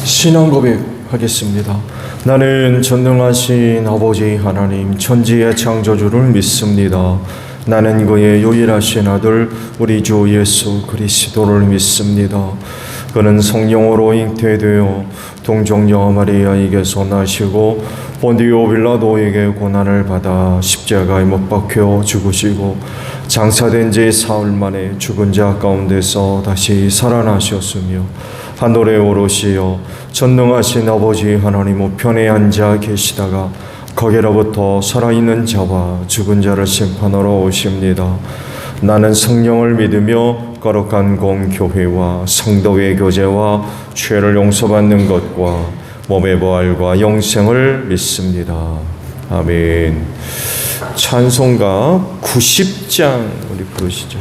신앙 고백하겠습니다. 나는 전능하신 아버지 하나님 천지의 창조주를 믿습니다. 나는 그의 유일하신 아들 우리 주 예수 그리스도를 믿습니다. 그는 성령으로 잉태되어 동정녀 마리아에게서 나시고 본디오 빌라도에게 고난을 받아 십자가에 못 박혀 죽으시고 장사된 지 사흘 만에 죽은 자 가운데서 다시 살아나셨으며 하늘에 오르시어 전능하신 아버지 하나님 우편에 앉아 계시다가 거기로부터 살아있는 자와 죽은 자를 심판하러 오십니다. 나는 성령을 믿으며 거룩한 공교회와 성도의 교제와 죄를 용서받는 것과 몸의 부활과 영생을 믿습니다. 아멘. 찬송가 90장 우리 부르시죠.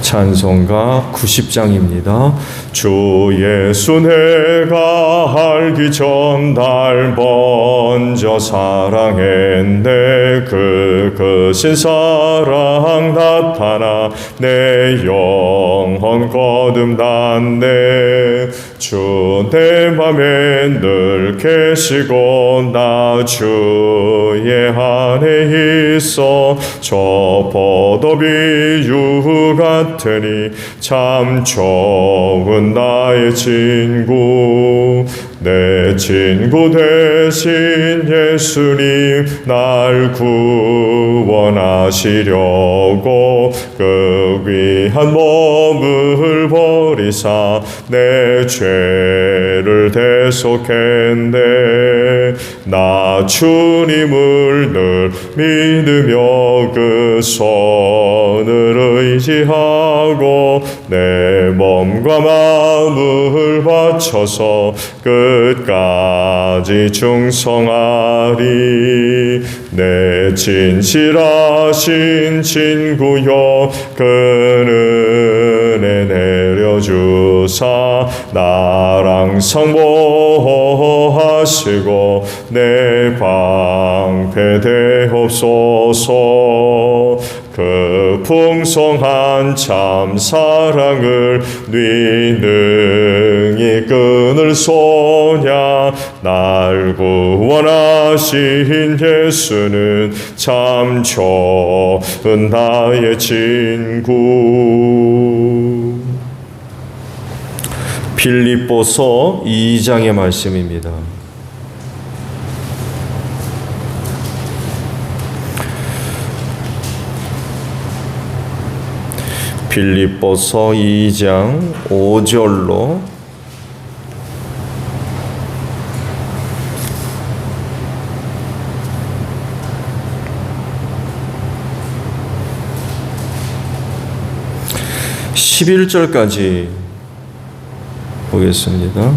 찬송가 90장입니다. 주 예수 내가 알기 전 날 먼저 사랑했네. 그 크신 사랑 나타나 내 영혼 거듭났네. 주 내 맘에 늘 계시고 나 주의 안에 있어 저 포도비유 같으니 참 좋은 나의 친구. 내 친구 되신 예수님 날 구원하시려고 그 귀한 몸을 버리사 내 죄를 대속했네. 나 주님을 늘 믿으며 그 손을 의지하고 내 몸과 마음을 바쳐서 끝까지 충성하리. 내 진실하신 친구여 그 은혜 내려주사 나랑 상보하시고 내 방패 되옵소서. 그 풍성한 참 사랑을 네 능히 끊을 소냐. 날 구원하신 예수는 참 좋은 나의 친구. 빌립보서 2장의 말씀입니다. 빌립보서 2장 5절로 11절까지 보겠습니다.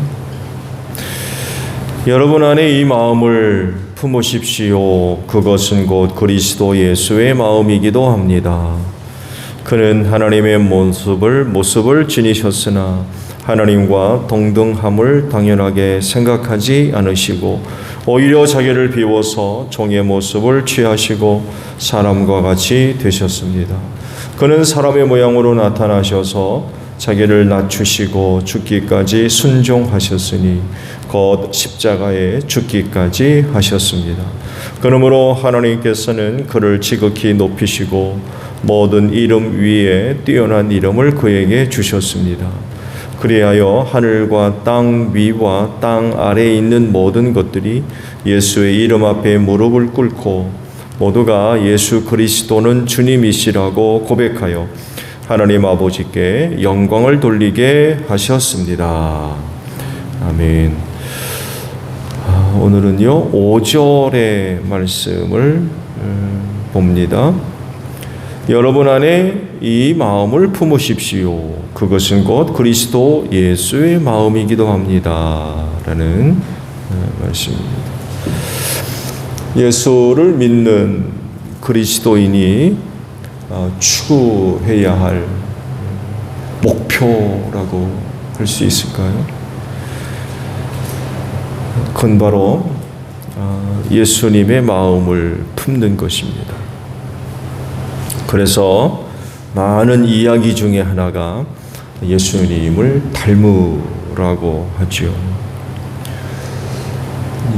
여러분 안에 이 마음을 품으십시오. 그것은 곧 그리스도 예수의 마음이기도 합니다. 그는 하나님의 모습을 지니셨으나 하나님과 동등함을 당연하게 생각하지 않으시고 오히려 자기를 비워서 종의 모습을 취하시고 사람과 같이 되셨습니다. 그는 사람의 모양으로 나타나셔서 자기를 낮추시고 죽기까지 순종하셨으니 곧 십자가에 죽기까지 하셨습니다. 그러므로 하나님께서는 그를 지극히 높이시고 모든 이름 위에 뛰어난 이름을 그에게 주셨습니다. 그리하여 하늘과 땅 위와 땅 아래에 있는 모든 것들이 예수의 이름 앞에 무릎을 꿇고 모두가 예수 그리스도는 주님이시라고 고백하여 하나님 아버지께 영광을 돌리게 하셨습니다. 아멘. 오늘은요 5절의 말씀을 봅니다. 여러분 안에 이 마음을 품으십시오. 그것은 곧 그리스도 예수의 마음이기도 합니다. 라는 말씀입니다. 예수를 믿는 그리스도인이 추구해야 할 목표라고 할 수 있을까요? 그건 바로 예수님의 마음을 품는 것입니다. 그래서 많은 이야기 중에 하나가 예수님을 닮으라고 하죠.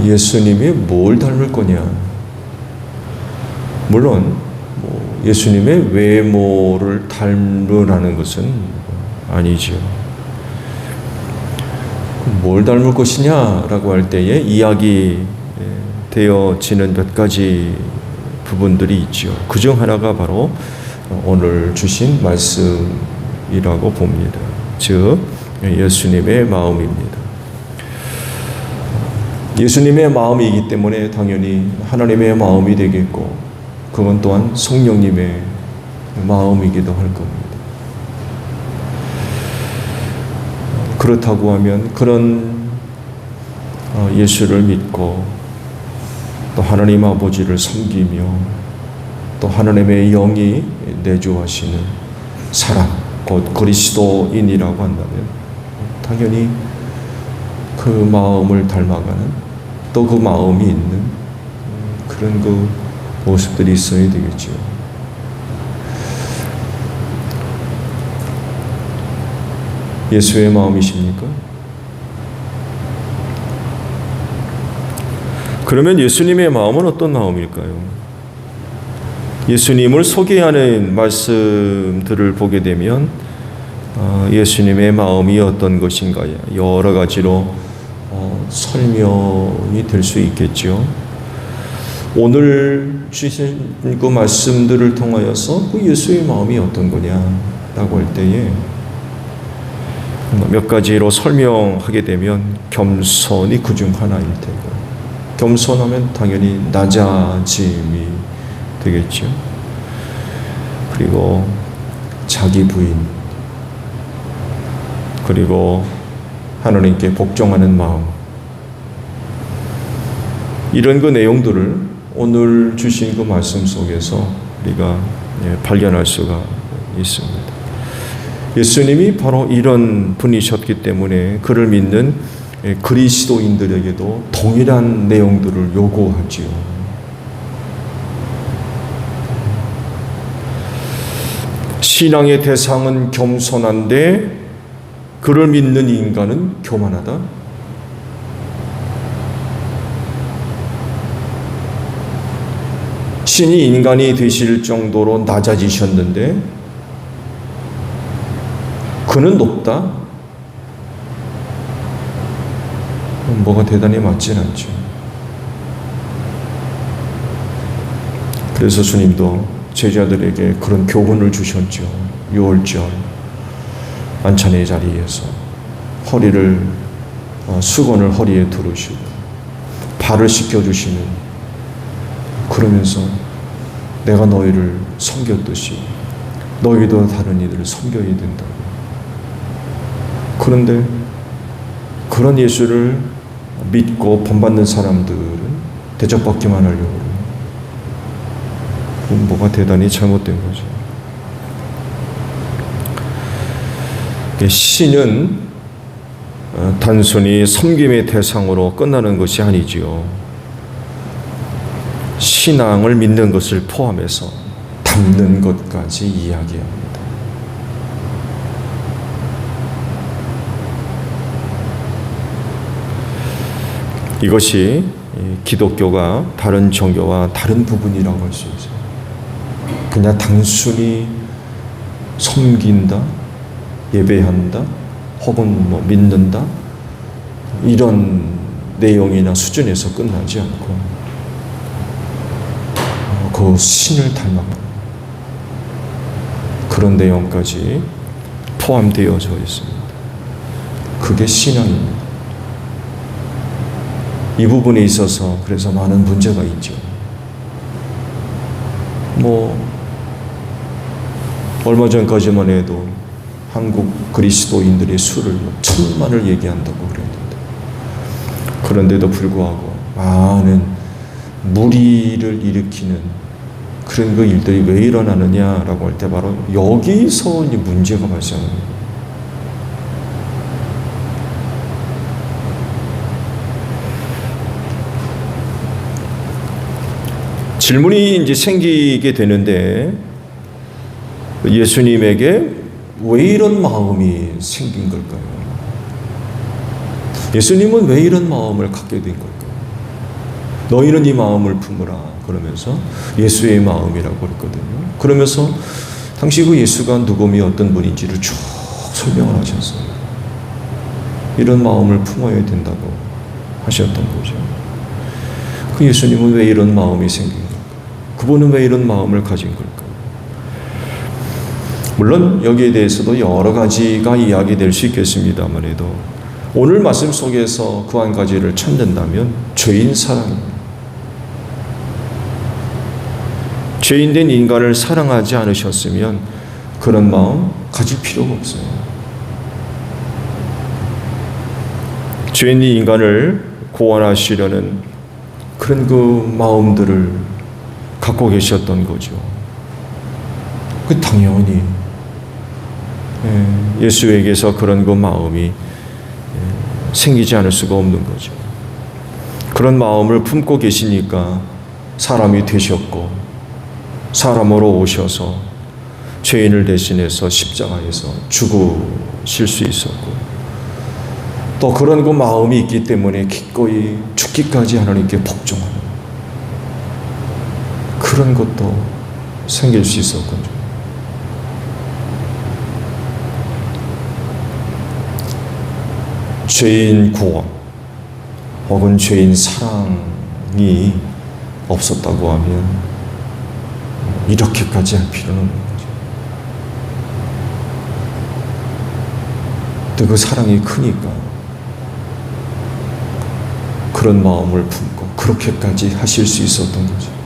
예수님이 뭘 닮을 거냐? 물론 예수님의 외모를 닮으라는 것은 아니죠. 뭘 닮을 것이냐라고 할 때에 이야기되어지는 몇 가지 부분들이 있죠. 그중 하나가 바로 오늘 주신 말씀이라고 봅니다. 즉 예수님의 마음입니다. 예수님의 마음이기 때문에 당연히 하나님의 마음이 되겠고, 그건 또한 성령님의 마음이기도 할 겁니다. 그렇다고 하면 그런 예수를 믿고 또 하나님 아버지를 섬기며 또 하나님의 영이 내주하시는 사람, 곧 그리스도인이라고 한다면 당연히 그 마음을 닮아가는, 또 그 마음이 있는 그런 그 모습들이 있어야 되겠죠. 예수의 마음이십니까? 그러면 예수님의 마음은 어떤 마음일까요? 예수님을 소개하는 말씀들을 보게 되면 예수님의 마음이 어떤 것인가 여러 가지로 설명이 될 수 있겠죠. 오늘 주신 그 말씀들을 통하여서 그 예수의 마음이 어떤 거냐라고 할 때에 몇 가지로 설명하게 되면 겸손이 그중 하나일 테고, 겸손하면 당연히 낮아짐이 되겠죠. 그리고 자기 부인, 그리고 하나님께 복종하는 마음, 이런 그 내용들을 오늘 주신 그 말씀 속에서 우리가 발견할 수가 있습니다. 예수님이 바로 이런 분이셨기 때문에 그를 믿는 그리스도인들에게도 동일한 내용들을 요구하지요. 신앙의 대상은 겸손한데 그를 믿는 인간은 교만하다. 신이 인간이 되실 정도로 낮아지셨는데 그는 높다? 뭐가 대단히 맞진 않죠. 그래서 주님도 제자들에게 그런 교훈을 주셨죠. 유월절 만찬의 자리에서 허리를 수건을 허리에 두르시고 발을 씻겨주시는, 그러면서 내가 너희를 섬겼듯이 너희도 다른 이들을 섬겨야 된다고. 그런데 그런 예수를 믿고 본받는 사람들은 대접받기만 하려고 그래요. 그럼 뭐가 대단히 잘못된 거죠. 신은 단순히 섬김의 대상으로 끝나는 것이 아니지요. 신앙을 믿는 것을 포함해서 닮는 것까지 이야기합니다. 이것이 기독교가 다른 종교와 다른 부분이라고 할 수 있어요. 그냥 단순히 섬긴다, 예배한다, 혹은 믿는다, 이런 내용이나 수준에서 끝나지 않고 그 신을 닮아가는 그런 내용까지 포함되어져 있습니다. 그게 신앙입니다. 이 부분에 있어서 그래서 많은 문제가 있죠. 얼마 전까지만 해도 한국 그리스도인들의 수를 1,000만을 얘기한다고 그랬는데, 그런데도 불구하고 많은 무리를 일으키는 그런 그 일들이 왜 일어나느냐라고 할 때 바로 여기서 문제가 발생합니다. 질문이 이제 생기게 되는데 예수님에게 왜 이런 마음이 생긴 걸까요? 예수님은 왜 이런 마음을 갖게 된 걸까요? 너희는 이 마음을 품으라 그러면서 예수의 마음이라고 그랬거든요. 그러면서 당시 그 예수가 누구며 어떤 분인지를 쭉 설명을 하셨어요. 이런 마음을 품어야 된다고 하셨던 거죠. 그 예수님은 왜 이런 마음이 생긴 걸까요? 그분은 왜 이런 마음을 가진 걸까요? 물론 여기에 대해서도 여러 가지가 이야기될 수 있겠습니다만에도 오늘 말씀 속에서 그 한 가지를 찾는다면 죄인 사랑입니다. 죄인된 인간을 사랑하지 않으셨으면 그런 마음 가질 필요가 없어요. 죄인된 인간을 구원하시려는 그런 그 마음들을 갖고 계셨던 거죠. 그 당연히 예수에게서 그런 그 마음이 생기지 않을 수가 없는 거죠. 그런 마음을 품고 계시니까 사람이 되셨고 사람으로 오셔서 죄인을 대신해서 십자가에서 죽으실 수 있었고 또 그런 그 마음이 있기 때문에 기꺼이 죽기까지 하나님께 복종하는 그런 것도 생길 수 있었군요. 죄인 구원 혹은 죄인 사랑이 없었다고 하면 이렇게까지 할 필요는 없는 거죠. 또 그 사랑이 크니까 그런 마음을 품고 그렇게까지 하실 수 있었던 거죠.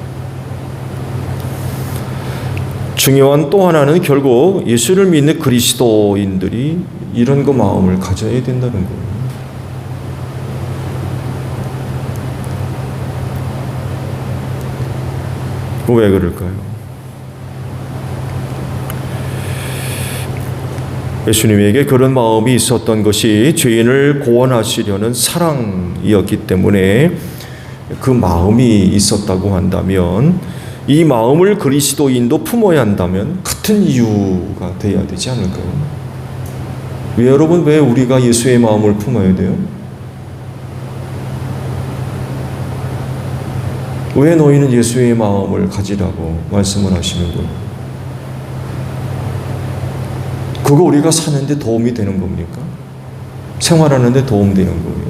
중요한 또 하나는 결국 예수를 믿는 그리스도인들이 이런 그 마음을 가져야 된다는 거예요. 왜 그럴까요? 예수님에게 그런 마음이 있었던 것이 죄인을 구원하시려는 사랑이었기 때문에 그 마음이 있었다고 한다면 이 마음을 그리스도인도 품어야 한다면 같은 이유가 돼야 되지 않을까요? 왜 여러분 왜 우리가 예수의 마음을 품어야 돼요? 왜 너희는 예수의 마음을 가지라고 말씀을 하시는 거예요? 그거 우리가 사는데 도움이 되는 겁니까? 생활하는데 도움되는 거예요?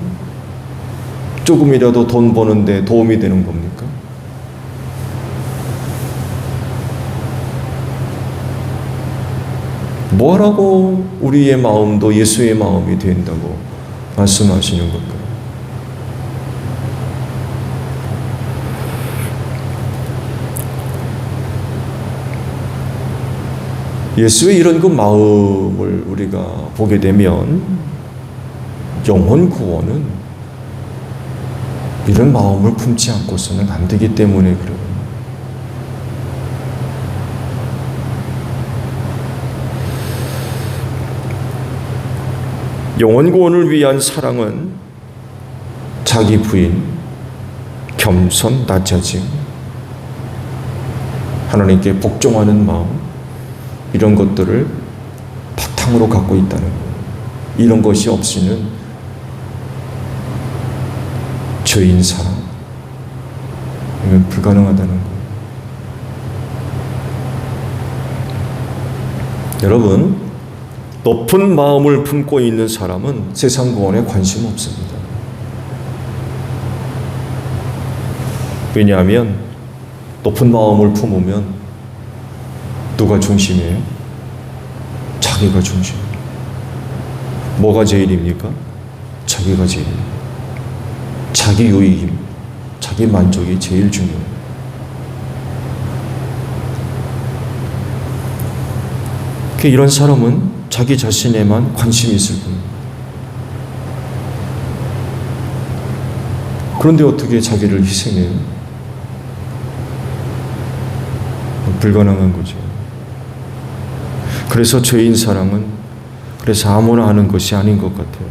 조금이라도 돈 버는데 도움이 되는 겁니까? 뭐라고 우리의 마음도 예수의 마음이 된다고 말씀하시는 걸까요? 예수의 이런 그 마음을 우리가 보게 되면 영혼 구원은 이런 마음을 품지 않고서는 안 되기 때문에 그래요. 영혼 구원을 위한 사랑은 자기 부인, 겸손, 낮아짐, 하나님께 복종하는 마음 이런 것들을 바탕으로 갖고 있다는 거예요. 이런 것이 없이는 죄인 사랑 이건 불가능하다는 거예요. 여러분, 높은 마음을 품고 있는 사람은 세상 구원에 관심 없습니다. 왜냐하면 높은 마음을 품으면 누가 중심이에요? 자기가 중심이에요. 뭐가 제일입니까? 자기가 제일입니다. 자기 유익입니다. 자기 만족이 제일 중요해요. 이런 사람은 자기 자신에만 관심이 있을 뿐입니다. 그런데 어떻게 자기를 희생해요? 불가능한 거죠. 그래서 죄인 사랑은 그래서 아무나 하는 것이 아닌 것 같아요.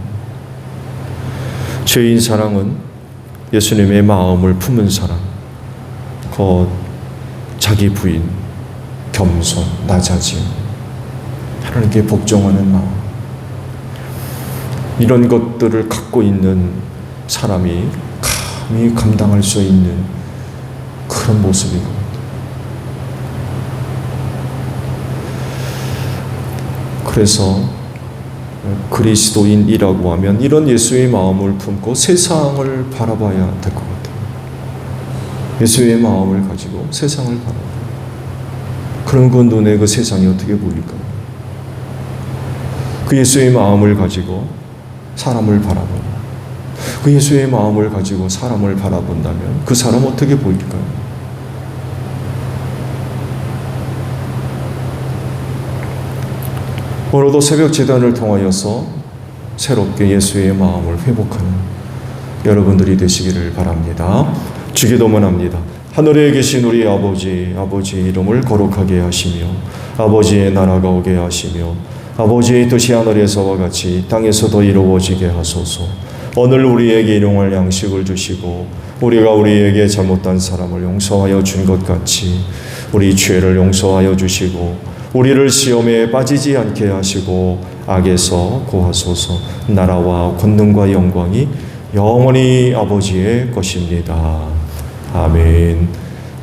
죄인 사랑은 예수님의 마음을 품은 사람, 곧 자기 부인, 겸손, 낮아짐, 하나님께 복종하는 마음, 이런 것들을 갖고 있는 사람이 감히 감당할 수 있는 그런 모습인 겁니다. 그래서 그리스도인이라고 하면 이런 예수의 마음을 품고 세상을 바라봐야 될 것 같아요. 예수의 마음을 가지고 세상을 바라봐요. 그럼 그 눈에 그 세상이 어떻게 보일까요? 그 예수의 마음을 가지고 사람을 바라보고, 그 예수의 마음을 가지고 사람을 바라본다면 그 사람 어떻게 보일까요? 오늘도 새벽 제단을 통하여서 새롭게 예수의 마음을 회복하는 여러분들이 되시기를 바랍니다. 주기도문 합니다. 하늘에 계신 우리 아버지, 아버지의 이름을 거룩하게 하시며 아버지의 나라가 오게 하시며 아버지의 뜻이 하늘에서와 같이 땅에서도 이루어지게 하소서. 오늘 우리에게 일용할 양식을 주시고 우리가 우리에게 잘못한 사람을 용서하여 준 것 같이 우리 죄를 용서하여 주시고 우리를 시험에 빠지지 않게 하시고 악에서 구하소서. 나라와 권능과 영광이 영원히 아버지의 것입니다. 아멘.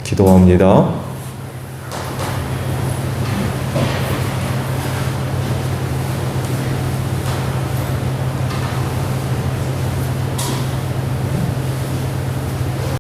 기도합니다.